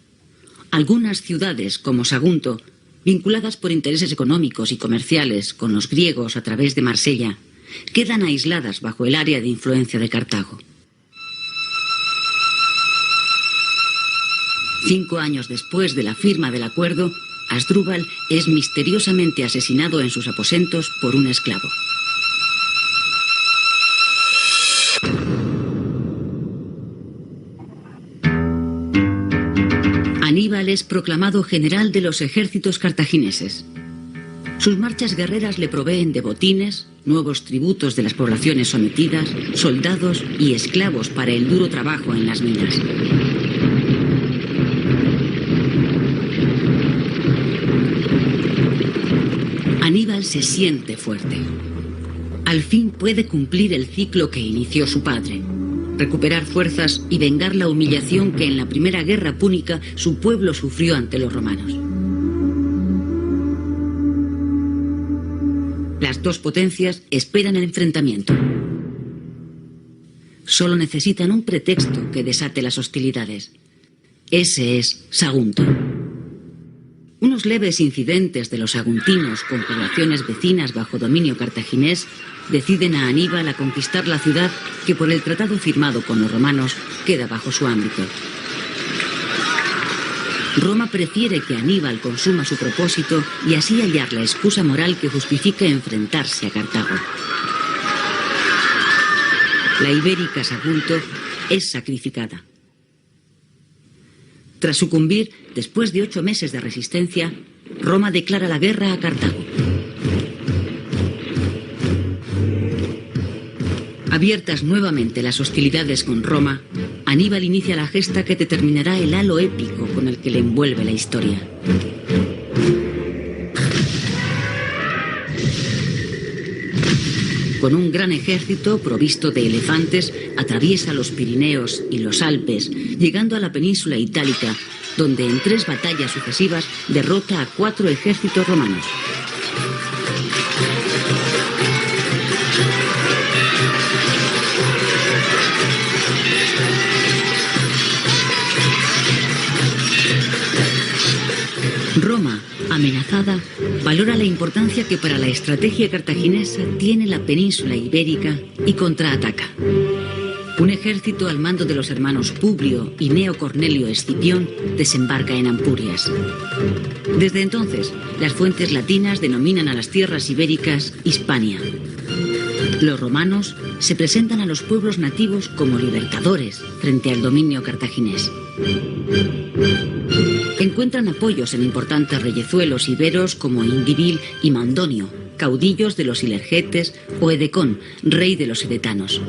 Speaker 5: Algunas ciudades, como Sagunto, vinculadas por intereses económicos y comerciales con los griegos a través de Marsella, quedan aisladas bajo el área de influencia de Cartago. 5 años después de la firma del acuerdo, Asdrúbal es misteriosamente asesinado en sus aposentos por un esclavo. Aníbal es proclamado general de los ejércitos cartagineses. Sus marchas guerreras le proveen de botines, nuevos tributos de las poblaciones sometidas, soldados y esclavos para el duro trabajo en las minas. Aníbal se siente fuerte. Al fin puede cumplir el ciclo que inició su padre, recuperar fuerzas y vengar la humillación que en la primera guerra púnica su pueblo sufrió ante los romanos. Las dos potencias esperan el enfrentamiento. Solo necesitan un pretexto que desate las hostilidades. Ese es Sagunto. Unos leves incidentes de los saguntinos con poblaciones vecinas bajo dominio cartaginés deciden a Aníbal a conquistar la ciudad que por el tratado firmado con los romanos queda bajo su ámbito. Roma prefiere que Aníbal consuma su propósito y así hallar la excusa moral que justifica enfrentarse a Cartago. La ibérica Sagunto es sacrificada. Tras sucumbir, después de 8 meses de resistencia, Roma declara la guerra a Cartago. Abiertas nuevamente las hostilidades con Roma, Aníbal inicia la gesta que determinará el halo épico con el que le envuelve la historia. Con un gran ejército provisto de elefantes, atraviesa los Pirineos y los Alpes, llegando a la península itálica, donde en 3 batallas sucesivas derrota a 4 ejércitos romanos. Roma, amenazada, valora la importancia que para la estrategia cartaginesa tiene la península ibérica y contraataca. Un ejército al mando de los hermanos Publio y Gneo Cornelio Escipión desembarca en Ampurias. Desde entonces, las fuentes latinas denominan a las tierras ibéricas Hispania. Los romanos se presentan a los pueblos nativos como libertadores frente al dominio cartaginés. Encuentran apoyos en importantes reyezuelos iberos como Indivil y Mandonio, caudillos de los Ilergetes, o Edecón, rey de los edetanos.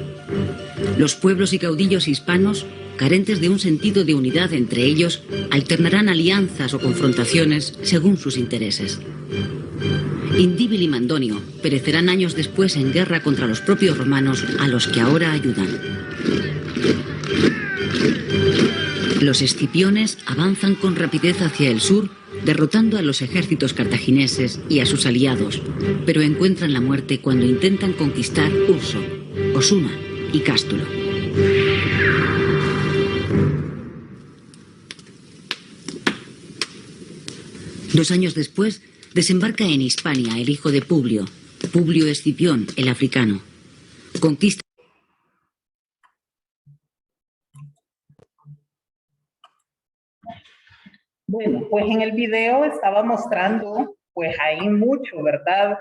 Speaker 5: Los pueblos y caudillos hispanos carentes de un sentido de unidad entre ellos, alternarán alianzas o confrontaciones según sus intereses. Indíbil y Mandonio perecerán años después en guerra contra los propios romanos a los que ahora ayudan. Los escipiones avanzan con rapidez hacia el sur, derrotando a los ejércitos cartagineses y a sus aliados, pero encuentran la muerte cuando intentan conquistar Urso, Osuna y Cástulo. Dos años después, desembarca en Hispania el hijo de Publio, Publio Escipión, el africano. Conquista.
Speaker 1: Bueno, pues en el video estaba mostrando, pues hay mucho, ¿verdad?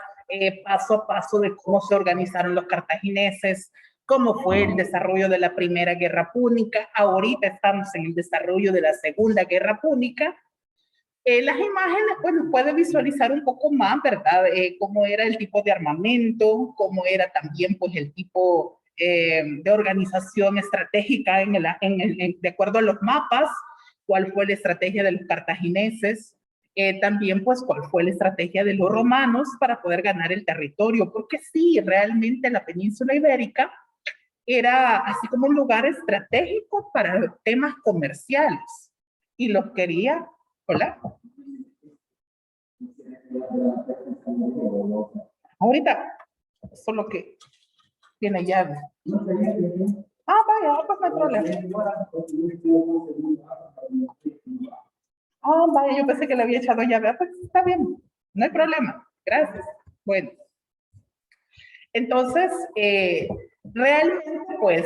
Speaker 1: Paso a paso de cómo se organizaron los cartagineses, cómo fue el desarrollo de la Primera Guerra Púnica. Ahorita estamos en el desarrollo de la Segunda Guerra Púnica. Las imágenes, pues, nos puede visualizar un poco más, ¿verdad? Cómo era el tipo de armamento, cómo era también, pues, el tipo de organización estratégica de acuerdo a los mapas, cuál fue la estrategia de los cartagineses, también, pues, cuál fue la estrategia de los romanos para poder ganar el territorio, porque sí, realmente la península ibérica era así como un lugar estratégico para temas comerciales, y los quería. Hola. Ahorita, solo que tiene llave. Ah, vaya, pues no hay problema. Ah, vaya, yo pensé que le había echado llave. Pues está bien, no hay problema. Gracias. Bueno. Entonces, realmente, pues,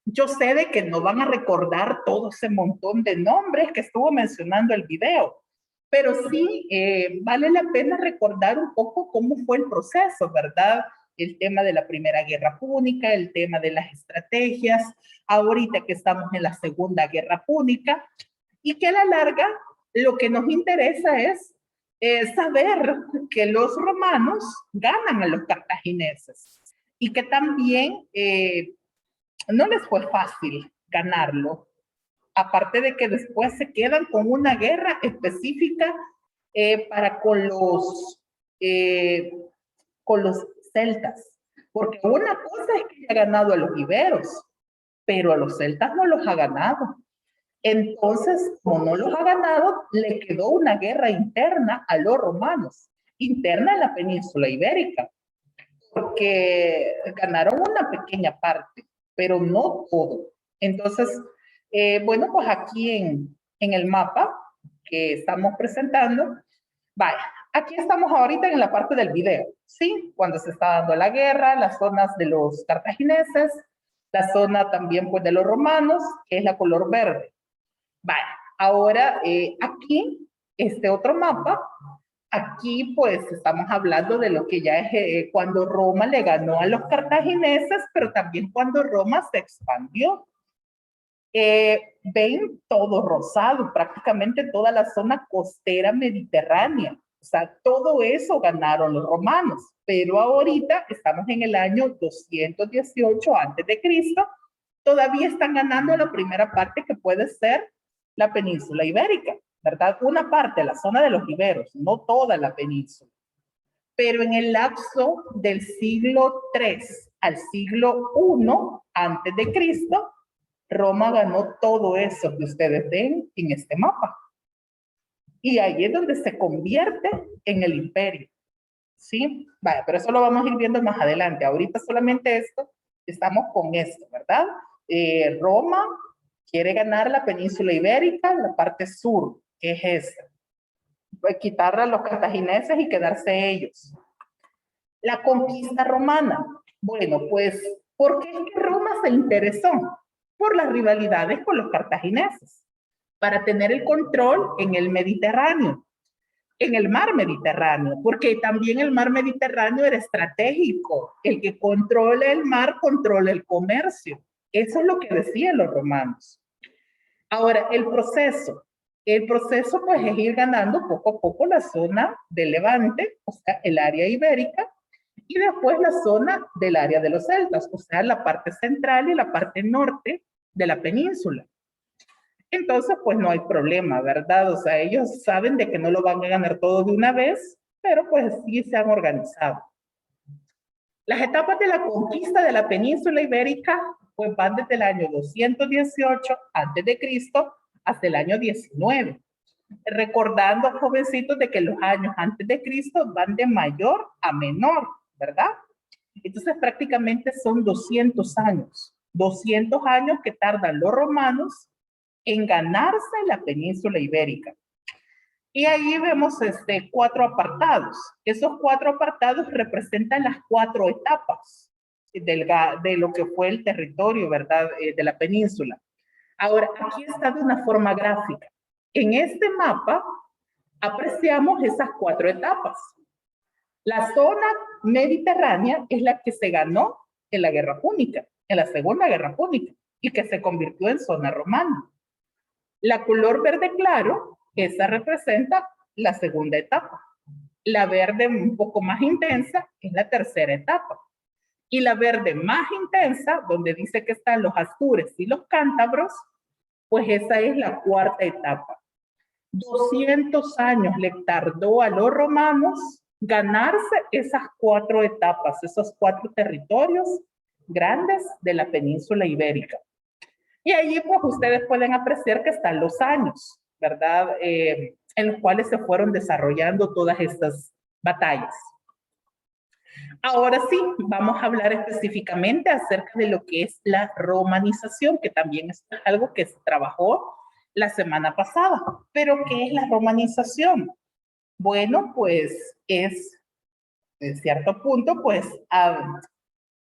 Speaker 1: yo sé de que no van a recordar todo ese montón de nombres que estuvo mencionando el video, pero sí vale la pena recordar un poco cómo fue el proceso, ¿verdad? El tema de la Primera Guerra Púnica, el tema de las estrategias, ahorita que estamos en la Segunda Guerra Púnica, y que a la larga lo que nos interesa es saber que los romanos ganan a los cartagineses y que también no les fue fácil ganarlo, aparte de que después se quedan con una guerra específica con los celtas, porque una cosa es que haya ganado a los iberos, pero a los celtas no los ha ganado. Entonces, como no los ha ganado, le quedó una guerra interna a los romanos, interna en la península ibérica, porque ganaron una pequeña parte, pero no todo. Entonces, bueno, pues aquí en el mapa que estamos presentando, vaya, aquí estamos ahorita en la parte del video, ¿sí? Cuando se está dando la guerra, las zonas de los cartagineses, la zona también pues de los romanos, que es la color verde. Vaya, ahora aquí, este otro mapa, aquí pues estamos hablando de lo que ya es cuando Roma le ganó a los cartagineses, pero también cuando Roma se expandió. Ven todo rosado, prácticamente toda la zona costera mediterránea. O sea, todo eso ganaron los romanos, pero ahorita estamos en el año 218 antes de Cristo, todavía están ganando la primera parte que puede ser la península ibérica, ¿verdad? Una parte, la zona de los iberos, no toda la península. Pero en el lapso del siglo III al siglo I antes de Cristo, Roma ganó todo eso que ustedes ven en este mapa. Y ahí es donde se convierte en el imperio. ¿Sí? Vaya, pero eso lo vamos a ir viendo más adelante. Ahorita solamente esto, estamos con esto, ¿verdad? Roma quiere ganar la península ibérica, la parte sur, que es esta. Pues quitarle a los cartagineses y quedarse ellos. La conquista romana. Bueno, pues, ¿por qué es que Roma se interesó? Por las rivalidades con los cartagineses, para tener el control en el Mediterráneo, en el mar Mediterráneo, porque también el mar Mediterráneo era estratégico. El que controla el mar, controla el comercio. Eso es lo que decían los romanos. Ahora, el proceso pues es ir ganando poco a poco la zona del Levante, o sea, el área ibérica, y después la zona del área de los celtas, o sea, la parte central y la parte norte de la península. Entonces, pues no hay problema, ¿verdad? O sea, ellos saben de que no lo van a ganar todo de una vez, pero pues sí se han organizado. Las etapas de la conquista de la península ibérica pues van desde el año 218 a.C. hasta el año 19. Recordando, jovencitos, de que los años antes de Cristo van de mayor a menor, ¿verdad? Entonces prácticamente son 200 años. 200 años que tardan los romanos en ganarse la península ibérica. Y ahí vemos 4 apartados. Esos 4 apartados representan las 4 etapas de lo que fue el territorio, ¿verdad? De la península. Ahora, aquí está de una forma gráfica. En este mapa apreciamos esas 4 etapas. La zona mediterránea es la que se ganó en la Guerra Púnica, en la Segunda Guerra Púnica, y que se convirtió en zona romana. La color verde claro, esa representa la segunda etapa. La verde un poco más intensa es la tercera etapa. Y la verde más intensa, donde dice que están los astures y los cántabros, pues esa es la cuarta etapa. 200 años le tardó a los romanos ganarse esas 4 etapas, esos 4 territorios grandes de la península ibérica. Y allí pues ustedes pueden apreciar que están los años, ¿verdad? En los cuales se fueron desarrollando todas estas batallas. Ahora sí, vamos a hablar específicamente acerca de lo que es la romanización, que también es algo que se trabajó la semana pasada. ¿Pero qué es la romanización? Bueno, pues es, en cierto punto, pues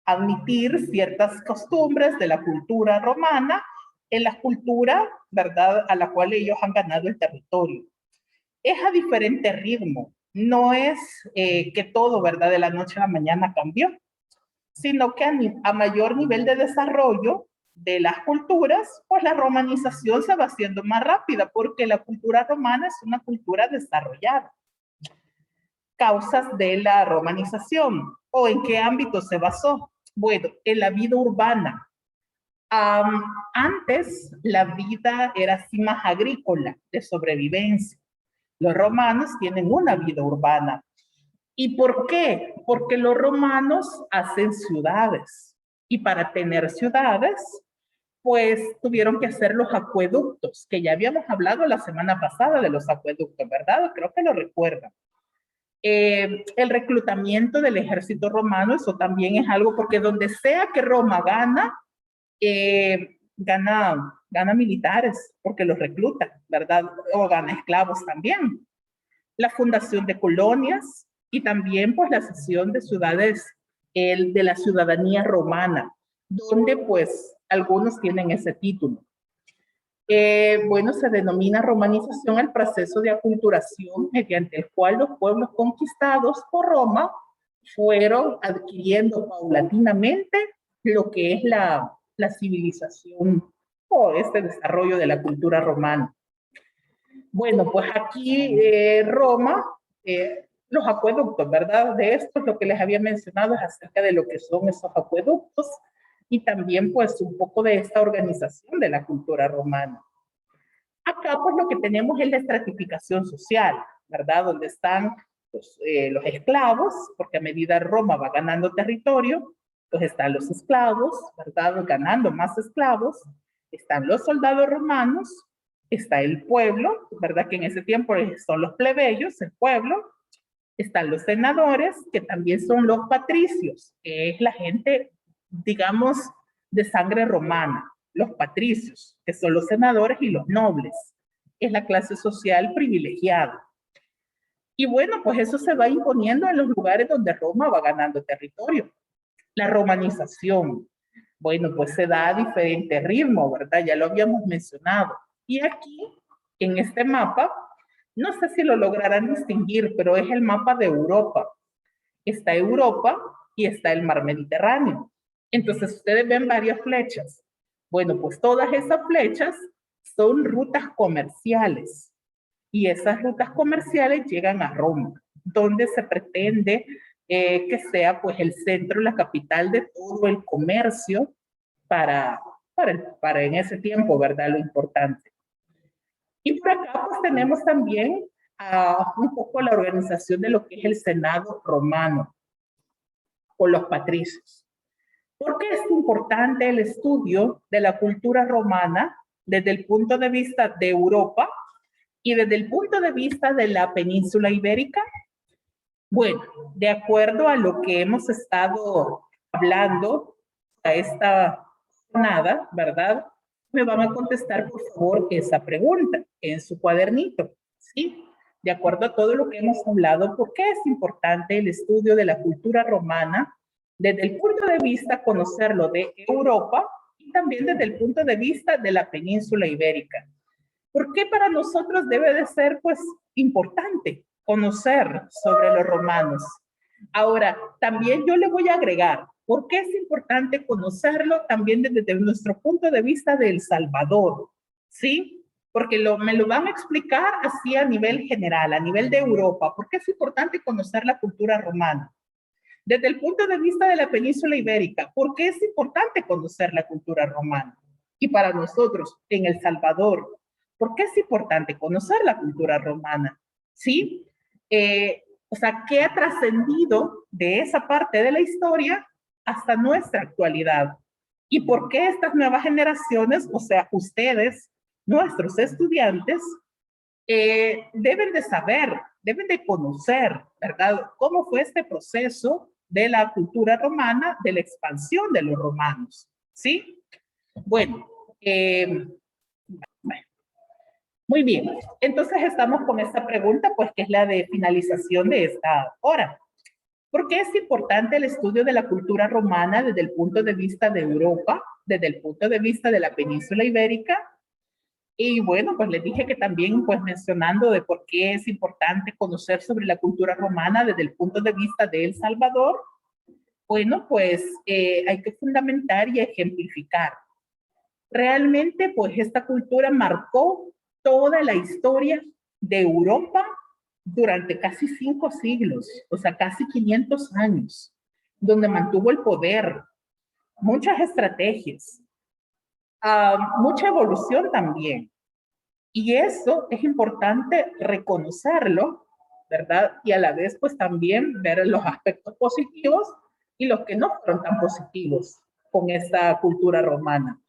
Speaker 1: admitir ciertas costumbres de la cultura romana en la cultura, ¿verdad?, a la cual ellos han ganado el territorio. Es a diferente ritmo, no es que todo, ¿verdad?, de la noche a la mañana cambió, sino que a mayor nivel de desarrollo de las culturas, pues la romanización se va haciendo más rápida, porque la cultura romana es una cultura desarrollada. Causas de la romanización, ¿o en qué ámbito se basó? Bueno, en la vida urbana. Antes la vida era así más agrícola, de sobrevivencia. Los romanos tienen una vida urbana. ¿Y por qué? Porque los romanos hacen ciudades. Y para tener ciudades, pues tuvieron que hacer los acueductos, que ya habíamos hablado la semana pasada de los acueductos, ¿verdad? Creo que lo recuerdan. El reclutamiento del ejército romano, eso también es algo, porque donde sea que Roma gana, gana militares, porque los reclutan, ¿verdad? O gana esclavos también. La fundación de colonias y también pues la cesión de ciudades de la ciudadanía romana, donde pues algunos tienen ese título. Bueno, se denomina romanización el proceso de aculturación mediante el cual los pueblos conquistados por Roma fueron adquiriendo paulatinamente lo que es la civilización o este desarrollo de la cultura romana. Bueno, pues aquí Roma, los acueductos, ¿verdad? De esto lo que les había mencionado es acerca de lo que son esos acueductos y también pues un poco de esta organización de la cultura romana. Acá pues lo que tenemos es la estratificación social, ¿verdad? Donde están los esclavos, porque a medida Roma va ganando territorio, pues están los esclavos, ¿verdad? Ganando más esclavos, están los soldados romanos, está el pueblo, ¿verdad? Que en ese tiempo son los plebeyos, el pueblo, están los senadores, que también son los patricios, que es la gente, digamos, de sangre romana, los patricios, que son los senadores y los nobles, es la clase social privilegiada. Y bueno, pues eso se va imponiendo en los lugares donde Roma va ganando territorio. La romanización, bueno, pues se da a diferente ritmo, ¿verdad? Ya lo habíamos mencionado. Y aquí, en este mapa, no sé si lo lograrán distinguir, pero es el mapa de Europa. Está Europa y está el mar Mediterráneo. Entonces, ustedes ven varias flechas. Bueno, pues todas esas flechas son rutas comerciales. Y esas rutas comerciales llegan a Roma, donde se pretende que sea pues el centro, la capital de todo el comercio para en ese tiempo, ¿verdad? Lo importante. Y por acá pues tenemos también un poco la organización de lo que es el Senado romano o los patricios. ¿Por qué es importante el estudio de la cultura romana desde el punto de vista de Europa y desde el punto de vista de la península ibérica? Bueno, de acuerdo a lo que hemos estado hablando a esta jornada, ¿verdad? Me van a contestar, por favor, esa pregunta en su cuadernito, ¿sí? De acuerdo a todo lo que hemos hablado, ¿por qué es importante el estudio de la cultura romana desde el punto de vista conocerlo de Europa y también desde el punto de vista de la península ibérica? ¿Por qué para nosotros debe de ser, pues, importante conocer sobre los romanos? Ahora, también yo le voy a agregar, ¿por qué es importante conocerlo también desde nuestro punto de vista de El Salvador? ¿Sí? Porque me lo van a explicar así a nivel general, a nivel de Europa. ¿Por qué es importante conocer la cultura romana? Desde el punto de vista de la península ibérica, ¿por qué es importante conocer la cultura romana? Y para nosotros, en El Salvador, ¿por qué es importante conocer la cultura romana? ¿Sí? O sea, ¿qué ha trascendido de esa parte de la historia hasta nuestra actualidad? ¿Y por qué estas nuevas generaciones, o sea, ustedes, nuestros estudiantes, deben de saber, deben de conocer, ¿verdad? ¿Cómo fue este proceso de la cultura romana, de la expansión de los romanos? ¿Sí? Bueno, muy bien. Entonces estamos con esta pregunta, pues, que es la de finalización de esta hora. ¿Por qué es importante el estudio de la cultura romana desde el punto de vista de Europa, desde el punto de vista de la península ibérica? Y bueno, pues les dije que también, pues, mencionando de por qué es importante conocer sobre la cultura romana desde el punto de vista de El Salvador, bueno, pues hay que fundamentar y ejemplificar. Realmente, pues, esta cultura marcó toda la historia de Europa durante casi 5 siglos, o sea, casi 500 años, donde mantuvo el poder, muchas estrategias, mucha evolución también. Y eso es importante reconocerlo, ¿verdad? Y a la vez, pues, también ver los aspectos positivos y los que no fueron tan positivos con esta cultura romana.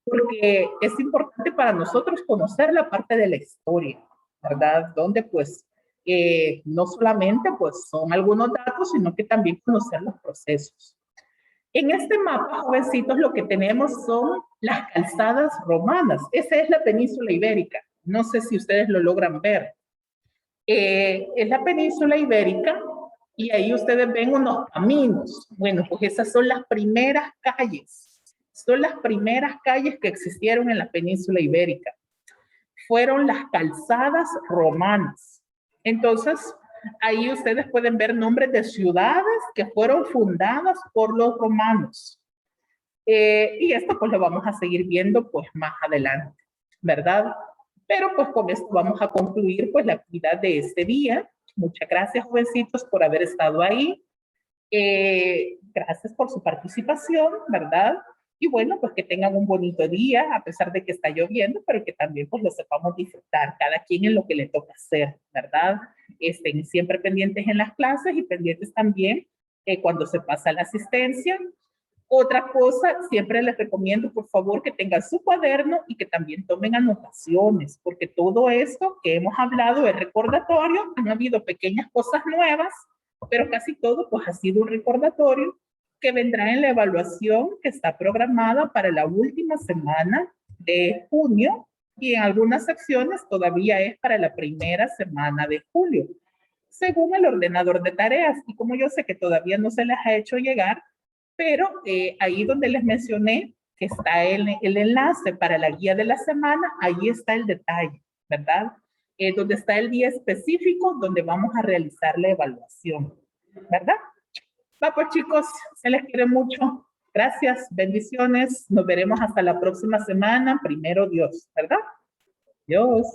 Speaker 1: Porque es importante para nosotros conocer la parte de la historia, ¿verdad? Donde, pues, no solamente, pues, son algunos datos, sino que también conocer los procesos. En este mapa, jovencitos, lo que tenemos son las calzadas romanas. Esa es la península ibérica. No sé si ustedes lo logran ver. Es la península ibérica y ahí ustedes ven unos caminos. Bueno, pues esas son las primeras calles. Son las primeras calles que existieron en la península ibérica. Fueron las calzadas romanas. Entonces, ahí ustedes pueden ver nombres de ciudades que fueron fundadas por los romanos. Y esto pues lo vamos a seguir viendo pues más adelante, ¿verdad? Pero pues con esto vamos a concluir pues la actividad de este día. Muchas gracias, jovencitos, por haber estado ahí. Gracias por su participación, ¿verdad? Y bueno, pues que tengan un bonito día, a pesar de que está lloviendo, pero que también pues lo sepamos disfrutar, cada quien en lo que le toca hacer, ¿verdad? Estén siempre pendientes en las clases y pendientes también cuando se pasa la asistencia. Otra cosa, siempre les recomiendo, por favor, que tengan su cuaderno y que también tomen anotaciones, porque todo esto que hemos hablado es recordatorio. Han habido pequeñas cosas nuevas, pero casi todo pues ha sido un recordatorio que vendrá en la evaluación que está programada para la última semana de junio y en algunas secciones todavía es para la primera semana de julio, según el ordenador de tareas. Y como yo sé que todavía no se les ha hecho llegar, pero ahí donde les mencioné que está el enlace para la guía de la semana, ahí está el detalle, ¿verdad? Donde está el día específico donde vamos a realizar la evaluación, ¿verdad? Va pues, chicos, se les quiere mucho. Gracias, bendiciones. Nos veremos hasta la próxima semana. Primero Dios, ¿verdad? Dios.